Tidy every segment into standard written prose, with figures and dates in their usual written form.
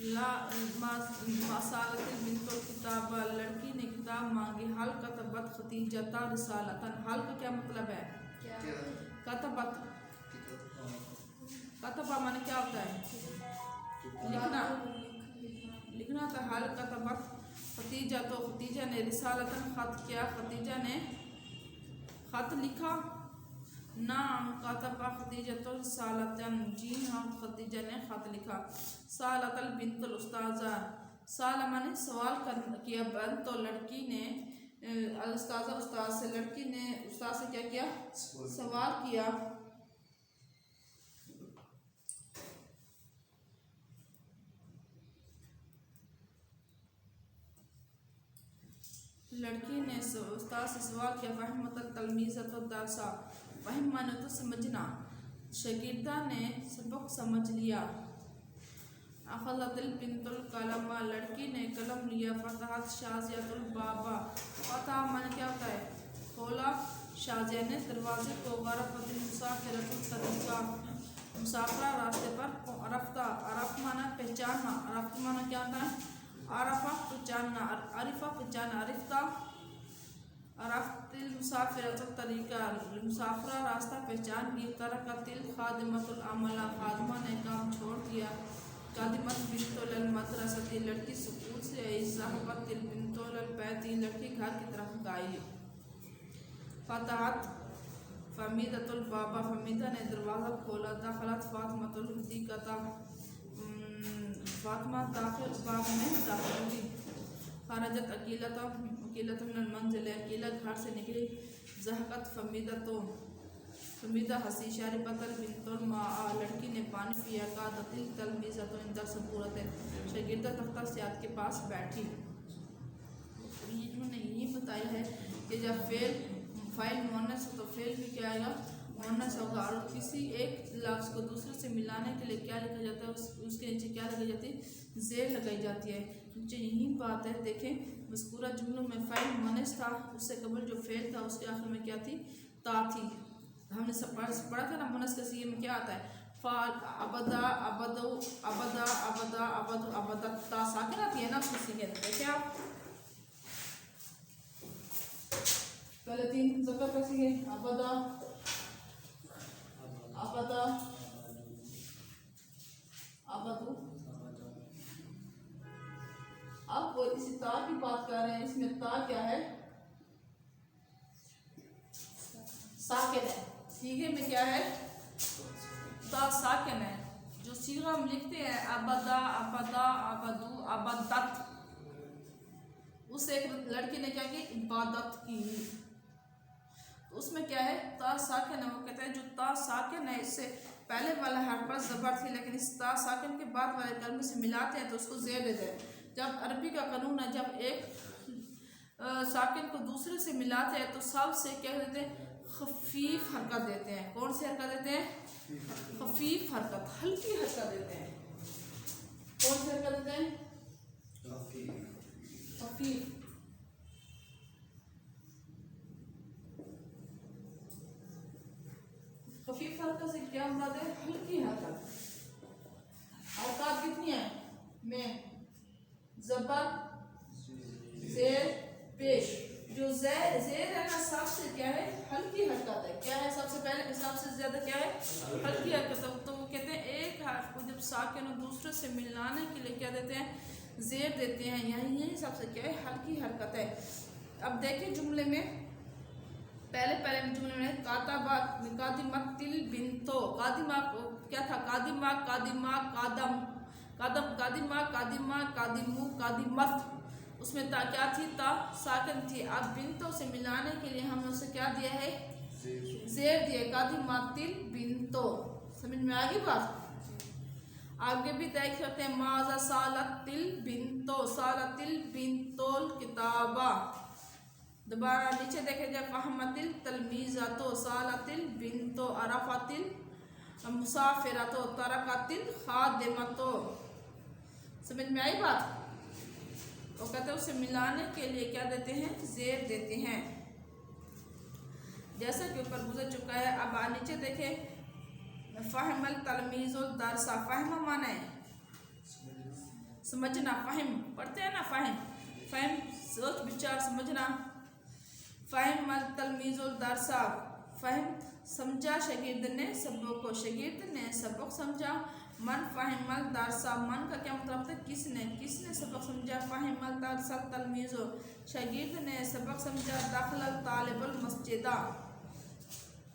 ला मसालतिल बिन्तुल किताब, लड़की ने किताब मांगी। हल कतबत खतीजता रिसालतन। हल का क्या मतलब है? कतबत, कतबा माने क्या होता है? लिखना, लिखना था। हल कतबत खतीजा, तो खतीजा ने रिसालतन खत किया, खतीजा ने खत लिखा। नाम कतबा खतीजा तो सालतन, जी हाँ खतीजा ने खत लिखा। सालतल बिन्तुल उस्ताजा, साला माने सवाल किया, बन तो लड़की ने उस्ताजा उस्ताद से, लड़की ने उस्ताद से क्या किया? सवाल किया। लड़की ने उस्ताद से सवाल किया। फहमतल तलमीज़त दरसा, फहम माने तो समझना, शागिर्दा ने सबक समझ लिया। अखज़तिल बिन्तुल कलमा, लड़की ने कलम लिया। फतहत शाज़ियतुल बाबा, फतह माने क्या होता है? खोला। शाज़िया ने दरवाजे को। गरफ़तिल मुसाफ़िरतुल तरीक़ा, मुसाफिरा रास्ते पर। अरफ़ता, अरफ़ माना पहचानना, अरफ़त माना क्या होता है? अरफ़ा पहचानना, अरिफ़ा पहचाना, अरिफ़ता। अरफ़तिल मुसाफ़िरतुल तरीक़ा, मुसाफिरा रास्ता पहचान गई। तरकतिल खादिमतुल अमला, खादिमा ने काम छोड़ दिया। कादिमत बिन्तुल मदरसती, लड़की स्कूल से आई। ज़हबतिल बिन्तुल बैती, लड़की घर की तरफ गई। फतहत फ़मीदतुल बाबा, फ़मीदा ने दरवाज़ा खोला। दखलत फ़ातिमतुल हदीक़ता, फ़ातिमा दाखिल बाग में दाखिल हुई। खरजत अकीलतुन मिनल मंज़िल, अकीला घर से निकली। ज़हक़त फ़मीदतु, फ़मीदा हंसी। शरबतल बिन्तुल माआ, लड़की ने पानी पिया। क़अदतिल तलमीज़तु इंदा सबूरतिन, शागिर्दा तख्ता सियात के पास बैठी। इन्होंने यही बताया है कि जब फ़ाइल मुअन्नस हो तो फ़ेल भी क्या आएगा? मुअन्नस होगा। और किसी एक लफ्ज़ को दूसरे से मिलाने के लिए क्या लिखा जाता है? उसके नीचे क्या लगाई जाती है? ज़ेर लगाई जाती है। नीचे यही बात है। देखें मज़कूरा जुमलों में फ़ाइल मुअन्नस था, उससे कबल जो फ़ेल था उसके आखिर में क्या थी? ता थी। हमने सब पढ़ा था ना, मुअन्नस के सीगे में क्या आता है? फ़ाल, अबदा, अबदो, अबदा, अबदा, अबदो, अबदत, ता साकिन आती है ना उसके सीगे में। देखें आप पहले तीन ज़कर का सीगे, अबदा, अबदा, अबदो। अब वो इसी ता की बात कर रहे हैं। इसमें ता क्या है? साकिन है। सीगे में क्या है? ता साकिन है। जो सीगा हम लिखते हैं अबदा, अबदा, अबदू, अबदत, उस एक लड़की ने क्या की? इबादत की। तो उसमें क्या है? ता साकिन है। वो कहते हैं जो ता साकिन है, इससे पहले वाला हर्फ पर ज़बर थी, लेकिन इस ता साकिन के बाद वाले कलमे से मिलाते हैं तो उसको ज़ेर देते हैं। जब अरबी का कानून है, जब एक साकिन को दूसरे से मिलाते हैं तो सबसे क्या देते हैं? खफीफ हरकत देते हैं। कौन सी हरकत देते हैं? खफीफ हरकत, हल्की हरकत देते हैं। कौन सी हरकत देते हैं? खफीफ। खफीफ हरकत से क्या मुराद है? हल्की हरकत। हरकत कितनी है? में ज़बर, ज़ेर, पेश। जो ज़ेर है ना, सबसे क्या है? हल्की हरकत है। क्या है? सबसे पहले सबसे ज़्यादा क्या है? हल्की हरकत। तो वो कहते हैं एक हर्फ को जब साकिन और दूसरे से मिलाने के लिए क्या देते हैं? ज़ेर देते हैं। यही सबसे क्या है? हल्की हरकत है। अब देखिए जुमले में, पहले जुमले में कातबा कादिमतिल बिन्तो, कादिमा क्या था? कादिमा, कादिमा, कादम, कादम, कादिमा, कादिमा, कादिमु, कादिमत, उसमें ता क्या थी? ता साकिन थी। अब बिन्तो से मिलाने के लिए हमने उसे क्या दिया है? ज़ेर दिया। कादिमातिल बिन्तो। समझ में आ गई बात? आगे भी देख सकते हैं। माज़ा सालतिल बिन्तो, सालतिल बिन्तोल किताबा। दोबारा नीचे देखे जाए। फ़हमतिल तलमीज़तो, सालतिल बिन्तो, अरफ़तिल मुसाफ़िरतो, तरकतिल खादिमतो। समझ में आई बात? वो कहते हैं उसे मिलाने के लिए क्या देते हैं? ज़ेर देते हैं। जैसा कि ऊपर गुजर चुका है। अब नीचे देखें। फ़हमल तलमीज़ुल दरसा, फ़हम माने समझना, फ़हिम पढ़ते हैं ना, फ़हिम फ़हिम सोच विचार समझना। फ़हिमल तलमीज़ुल दरसा, फ़हिम समझा शागिर्द ने सबक को, शागिर्द ने सबक समझा। मन फ़हिमल दरसा, मन का क्या मतलब है, किसने सबक समझा। फ़हिमल दरसा तलमीज़ो, शागिर्द ने सबक समझा। दाखिलल तालिबुल मस्जिदा,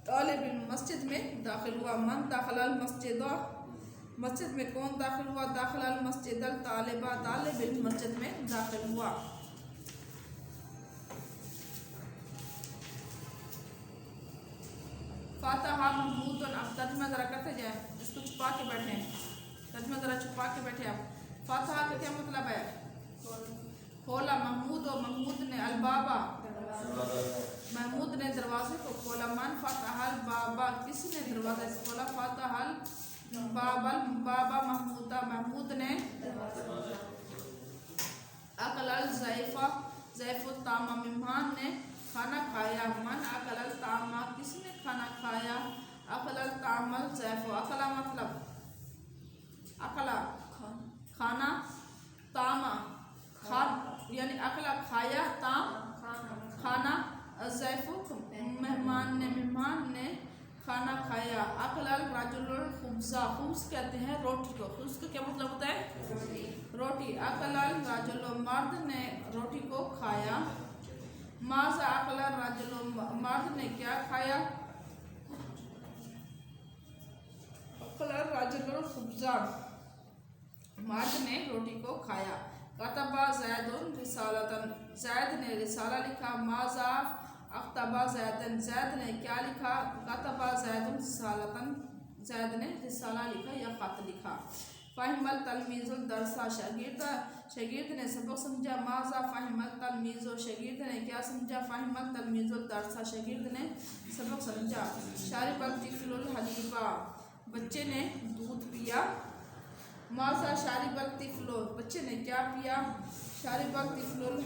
तालिबुल मस्जिद में दाखिल हुआ। मन दाखिलल मस्जिदा, मस्जिद में कौन दाखिल हुआ। दाखिलल मस्जिदल तालिबा, तालिबुल मस्जिद में दाखिल हुआ। फातहा महमूद, अब तर्जमा ज़रा करते जाए, इसको छुपा के बैठे हैं, तर्जमा ज़रा छुपा के बैठे आप। फातहा का क्या मतलब है, खोला। महमूद, और महमूद ने अलबाबा, महमूद ने दरवाजे को खोला। मन फतहल बाबा, किसने दरवाजा खोला। फतहल बाबल बाबा महमूदा, महमूद ने। अकलल ज़ैफ़ा, ज़ैफ़ुत तामा, मेहमान ने खाना खाया। मन अकलल तामा, किसने खाना खाया। अकलल तामल ज़ैफ़ो, अकला मतलब अकला खाना, तामा यानी अकला खाया, ताम खाना, ज़ैफ़ो मेहमान ने खाना खाया। अकलल रजुलुल खुब्ज़ा, खुब्ज़ कहते हैं रोटी को, खुब्ज़ का क्या मतलब होता है, रोटी। अकलल रजुलुल, मर्द ने रोटी को खाया। माज़ा अकलल रजुलुल, मर्द ने क्या खाया। अकलल रजुलुल खुब्ज़ा, मर्द ने रोटी को खाया। कतबा ज़ैदुन रिसालतन, ज़ैद ने रिसाला लिखा। माज़ा अख्तबा ज़ैदन, ज़ैद ने क्या लिखा। कतबा ज़ैदुन रिसालतन, ज़ैद ने रिसाला लिखा या ख़त लिखा। फ़हिमल तलमीज़ुल दरसा, शागिर्द ने सबक समझा। माज़ा फ़हिमल तलमीज़ो, शागिर्द ने क्या समझा। फ़हिमल तलमीज़ुल दरसा, शागिर्द ने सबक समझा। शारिबल तिफ़लुल हलीबा, बच्चे ने दूध पिया। माज़ा शारिबल तिफ़लो, बच्चे ने क्या पिया। शारिबल तिफ़लुल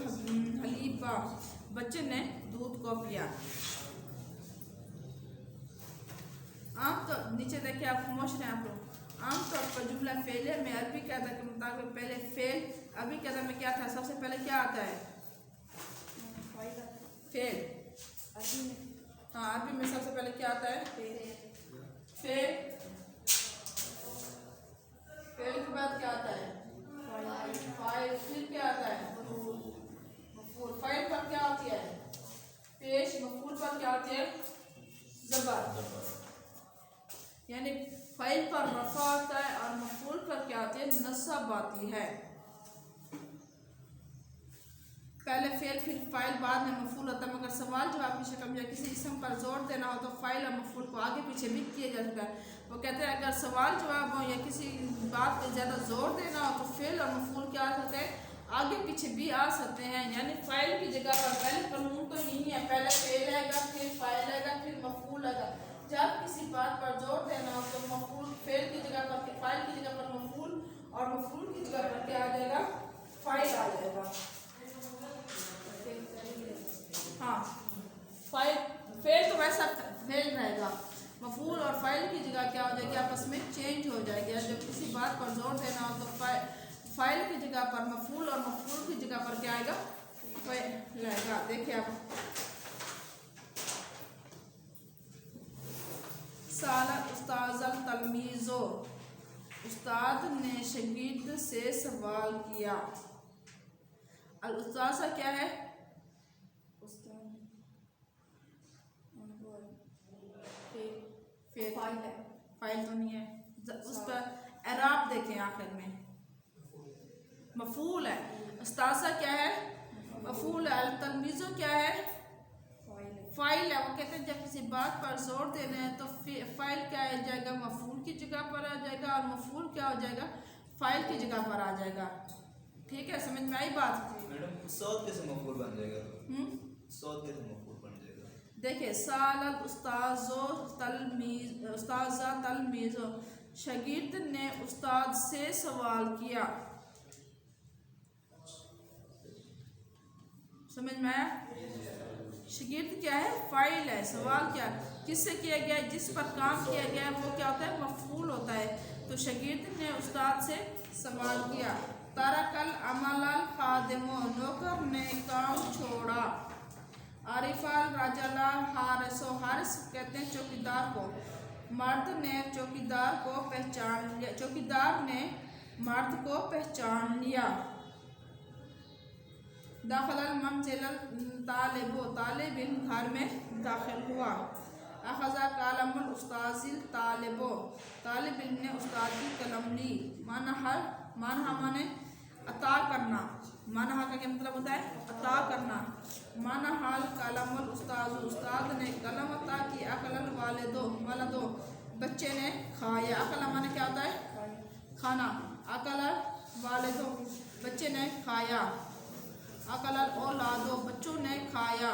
हलीबा, बच्चे ने दूध को पिया। आम तो नीचे देखिए आप खामोश रहें आप लोग। आमतौर पर जुमला फ़ेलिया में अरबी कायदा के मुताबिक पहले फ़ेल, अरबी कायदा में क्या था, सबसे पहले क्या आता है, फ़ेल। हाँ, अरबी में सबसे पहले क्या आता है, फ़ेल। फ़ेल के बाद क्या आता है, फ़ाइल। फिर क्या आता है, मफ़ूल। फ़ाइल पर क्या होती है, पेश। मफ़ूल पर क्या होती है, ज़बर। यानी फ़ाइल पर रफ़ा आता है और मफ़ूल पर क्या आती है, नस्ब आती है। पहले फ़ेल फिर फ़ाइल, बाद में मफ़ूल होता है। मगर सवाल जवाब की शक्ल में या किसी इसम पर जोर देना हो तो फ़ाइल और मफ़ूल को आगे पीछे भी किया जा सकता है। वो कहते हैं अगर सवाल जवाब हो या किसी बात पे ज़्यादा जोर देना हो तो फ़ेल और मफ़ूल क्या आ सकते हैं, आगे पीछे भी आ सकते हैं। यानी फ़ाइल की जगह पर पहले कानून तो यही है, पहले फ़ेल आएगा, फिर फ़ाइल आएगा, फिर मफ़ूल आएगा। जब किसी बात पर जोर देना हो तो मफ़ूल, फ़ेल की जगह पर फ़ाइल की जगह पर मफ़ूल और मफ़ूल की जगह पर क्या आ जाएगा, फ़ाइल आ जाएगा। हाँ, फ़ाइल फ़ेल तो वैसा फ़ेल रहेगा, मफ़ूल और फ़ाइल की जगह क्या हो जाएगी, आपस में चेंज हो जाएगी। जब किसी बात पर जोर देना हो तो फ़ाइल की जगह पर मफ़ूल और मफ़ूल की जगह पर क्या आएगा, फ़ाइल आएगा। देखिए आप, साला उस्ताज़ल तलमीज़ो, उस्ताद ने शागिर्द से सवाल किया। अल उस्ताज़ा क्या है, फ़ाइल तो नहीं है। उसका एराब देखें, आखिर में मफ़ूल है। उस्ताज़ा क्या है, मफ़ूल है। अल तलमीज़ो क्या है, फ़ाइल है। वो कहते हैं जब किसी बात पर जोर देना है तो फ़ाइल क्या आ जाएगा, मफ़ूल की जगह पर आ जाएगा और मफ़ूल क्या हो जाएगा, फ़ाइल की जगह पर आ जाएगा। ठीक है, समझ में आई बात। मैडम सौद कैसे मफ़ूल बन जाएगा, सौद कैसे मफ़ूल बन जाएगा। देखिए, सालल उस्ताज़ो तलमीज़, उस्ताज़ा तलमीज़ो, शागिर्द ने उस्ताद से सवाल किया। समझ में आया। शागिर्द क्या है, फ़ाइल है। सवाल क्या, किससे किया गया है, जिस पर काम किया गया है वो क्या होता है, मफ़ूल होता है। तो शागिर्द ने उस्ताद से सवाल किया। तरकल अमलल खादिमो, नौकर ने काम छोड़ा। आरिफाल रजलाल हारिसो, हारिस कहते हैं चौकीदार को। मर्द ने चौकीदार को पहचान लिया, चौकीदार ने मर्द को पहचान लिया। दाखिलल मंजिलल तालिबो, तालिब इल्म घर में दाखिल हुआ। अखज़ा कलमुल उस्ताज़िल तालिबो, तालिब इल्म ने उस्ताद की कलम ली। मानहा माने अता करना, मानहा का क्या मतलब होता है? अता करना। मानहाल कलमुल उस्ताज़, उस्ताद ने कलम अता की। अकलल वालिदो, वालदो बच्चे ने खाया। अकला माने क्या होता है? खाना। अकलल वालिदो बच्चे ने खाया। अकलल औलादो बच्चों ने खाया।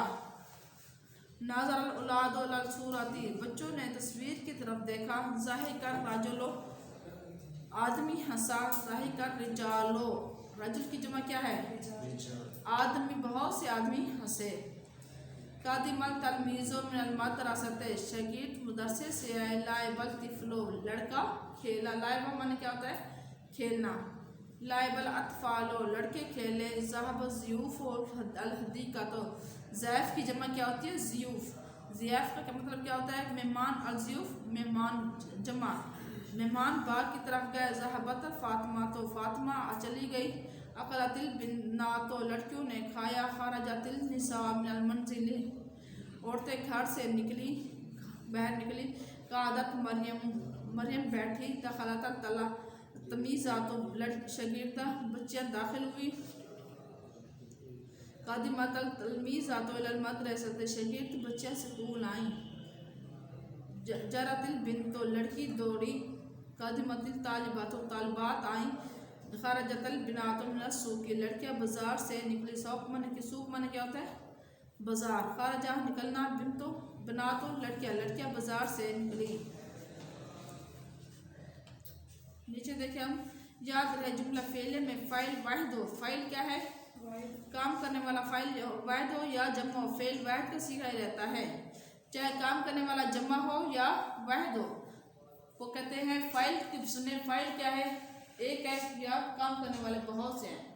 नज़रल औलादो लल सूरती, बच्चों ने तस्वीर की तरफ देखा। ज़ाहिकर रजुलो, आदमी हंसा। ज़ाहिकर रिजालो, रजुल की जमा क्या है? आदमी, बहुत से आदमी हंसे। कादिमल तलमीज़ो मिनल मदरसते, शागिर्द मदरसे से आए। लाइबल तिफलो, लड़का खेला। लाइबा माने क्या होता है? खेलना। लाइबल अतफालो, लड़के खेले। ज़हब ज़ियूफ़ अल हदीक़तो, ज़ैफ़ की जमा क्या होती है? ज़ियूफ़। ज़ियाफ़ का क्या मतलब क्या होता है? मेहमान। अल ज़ियूफ़ मेहमान जमा। मेहमान बाग की तरफ गए। ज़हबत फ़ातिमा, तो फ़ातिमा चली गई। अकलतिल बिन्नातो, लड़कियों ने खाया। खरजतिल निसा मिनल मंजिल, औरतें घर से निकली, बाहर निकली। कादत मरियम, मरियम बैठी। दखलतल तला तमीज़ातो, शागिर्दा बच्चियाँ दाखिल हुई। कादिमतल तलमीज़ातो इलल मदरसते, शागिर्द बच्चियाँ स्कूल आईं। जरतिल बिन्तो, लड़की दौड़ी। कादिमतिल तालिबातो, तालिबात आईं। खरजतल बिनातो मिनस सूक़ी, लड़कियाँ बाजार से निकली। सौक़ माने कि सूक़ माने क्या होता है? बाजार। खरजा निकलना। बिन्तो बिनातो लड़कियाँ, लड़कियाँ बाजार से निकली। नीचे देखें हम, याद रहे जुमला फ़ेल में फ़ाइल वाहिद हो। फ़ाइल क्या है? काम करने वाला। फ़ाइल वाहिद हो या जमा हो, फ़ेल वाहिद का सीखा रहता है, चाहे काम करने वाला जमा हो या वाहिद हो। वो कहते हैं फ़ाइल की सुने, फ़ाइल क्या है? एक है, या काम करने वाले बहुत से हैं।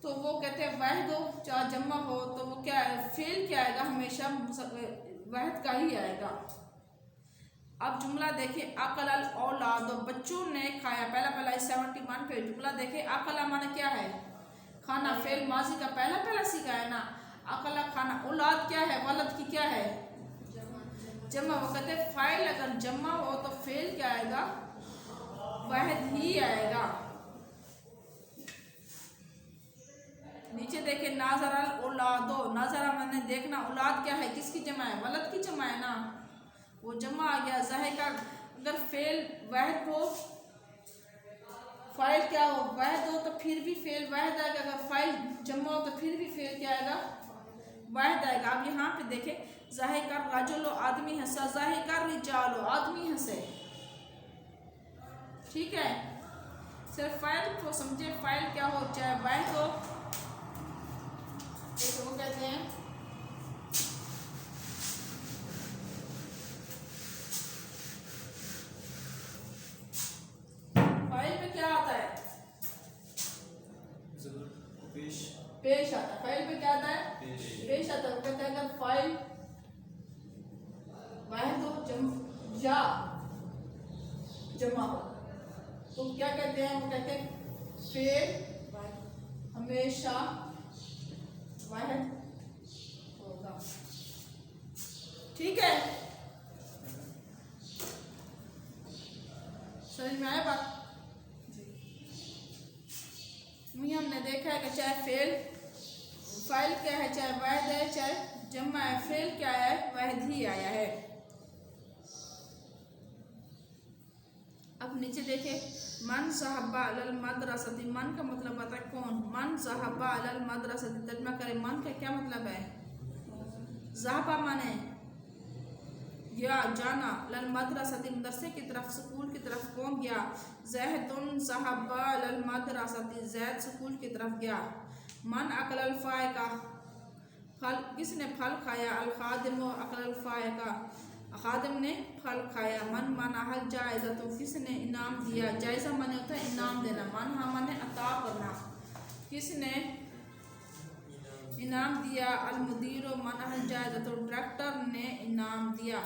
तो वो कहते हैं वाहिद हो चाहे जमा हो, तो वो क्या है? फ़ेल क्या आएगा? हमेशा वाहिद का ही आएगा। अब जुमला देखें, अकलल औलादो, बच्चों ने खाया। पहला 71 पे जुमला देखें। अकला माने क्या है? खाना। फ़ेल माजी का पहला सीखा है ना। अकला खाना। औलाद क्या है? वलद की क्या है? जमा। वो कहते हैं फ़ाइल अगर जमा हो तो फ़ेल क्या आएगा? वाहिद ही आएगा। नीचे देखें, नाज़रल औलादो, नाज़रा मैंने देखना। औलाद क्या है? किसकी जमा है? वलद की जमा है ना, वो जमा आ गया। ज़ाहिका, अगर फ़ेल वाहिद हो, फ़ाइल क्या हो? वाहिद हो, तो फिर भी फ़ेल वाहिद आएगा। अगर फ़ाइल जमा हो तो फिर भी फ़ेल क्या आएगा? वाहिद आएगा। अब यहाँ पे देखें, ज़ाहिका रजुलो, आदमी हंसा। ज़ाहिका रिजालो, आदमी हंसे। ठीक है, सिर्फ फ़ाइल को समझे। फ़ाइल क्या हो, चाहे वाहिद हो, एक वो कहते हैं फ़ाइल में क्या आता है? पेश आता है। फ़ाइल में क्या आता है? पेश आता है। वो कहते हैं अगर फ़ाइल वाहिद हो या जमा हो तो क्या कहते हैं? वो कहते हैं फ़ेल हमेशा वाहिद होगा। ठीक है, समझ में आया बात? हमने देखा है कि चाहे फ़ेल, फ़ाइल क्या है? चाहे वाहिद है चाहे जमा है, फ़ेल क्या है? वाहिद ही आया है। अब नीचे देखे, मन ज़हबा अलल मदरसती, मन का मतलब आता है कौन? मन ज़हबा अलल मदरसती, तर्जुमा करें, मन का क्या मतलब है? ज़हबा माने गया, जाना। अलल मदरसती, मदरसे की तरफ, स्कूल की तरफ कौन गया? ज़ैदुन ज़हबा अलल मदरसती, ज़ैद स्कूल की तरफ गया। मन अकलल फ़ाइका, फल, किसने फल खाया? अल खादिमो अकलल फ़ाइका, खादिम ने फल खाया। मन माना हल जायज़ा, तो किसने इनाम दिया। जायज़ा माने होता है इनाम देना। मन हाँ माने अता करना। किसने इनाम दिया। अल मुदीर मन हल जायज़ा, तो डायरेक्टर ने इनाम दिया।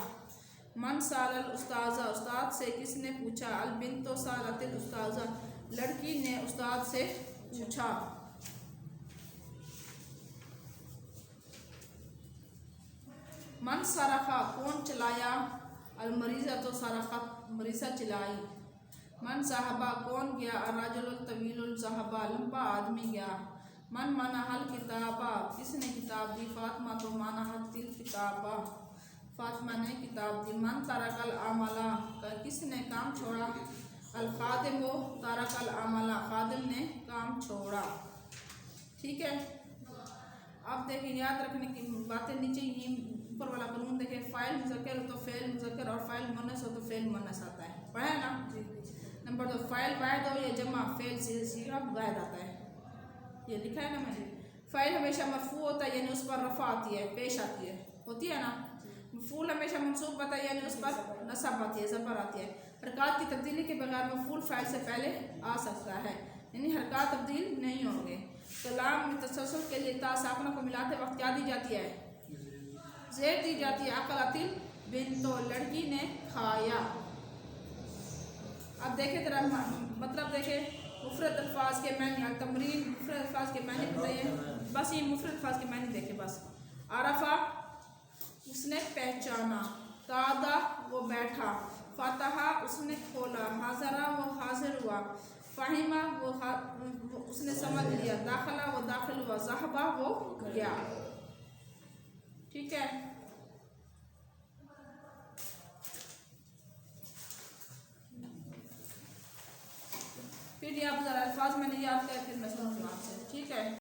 मन सालल उस्ताजा, उस्ताद से किसने पूछा। अल बिन्तो सालतिल उस्ताजा, लड़की ने उस्ताद से पूछा। मन सरखा, कौन चलाया। अल मरीज़ा, तो सरखा मरीज़ा चलाई। मन साहबा, कौन गया। अल रजुल तवीलुल ज़हबा, लंबा आदमी गया। मन माना हल किताबा, किसने किताब दी। फातिमा, तो माना हल तिल किताबा, फातिमा ने किताब दी। मन तरकल आमला, किसने काम छोड़ा। अल खादिम तरकल आमला, खादिम ने काम छोड़ा। ठीक है, अब देखिए याद रखने की बातें नीचे ये ऊपर वाला कानून देखिए। फ़ाइल मुज़क्कर हो तो फ़ेल मुज़क्कर, और फ़ाइल मुअन्नस हो तो फ़ेल मुअन्नस आता है। पढ़ा है ना। नंबर 2, फ़ाइल वाहिद हो या जमा, फ़ेल सीगा वाहिद आता है। ये लिखा है ना मैंने। फ़ाइल हमेशा मरफू होता है, यानी उस पर रफ़ा आती है, पेश आती है, होती है ना। मफ़ूल हमेशा मंसूब होता है, यानी उस पर नसब आती है, ज़बर आती है। हरकत की तब्दीली के बगैर मफ़ूल फ़ाइल से पहले आ सकता है, यानी हरकत तब्दील नहीं होंगे। कलाम में तसल्सल के लिए ता साकना को मिलाते वक्त क्या दी जाती है। ज़ेर दी जाती है। अकलतिल बिन्तो, लड़की ने खाया। अब देखे जरा मतलब देखे मुफरद अल्फाज के मानी। तमरीन मुफरद अल्फाज के मानी बताइए। बस ये मुफरद अल्फाज के मानी देखे बस। आरफा, उसने पहचाना। कादा, वो बैठा। फतहा, उसने खोला। हाजरा, वो हाजिर हुआ। फ़हिमा, वो उसने समझ लिया। दाखला, वो दाखिल हुआ। ज़हबा, वो गया। ठीक है, फिर ये आप ज़रा अल्फाज मैंने याद किया, फिर मैं समझूँ आपसे। ठीक है।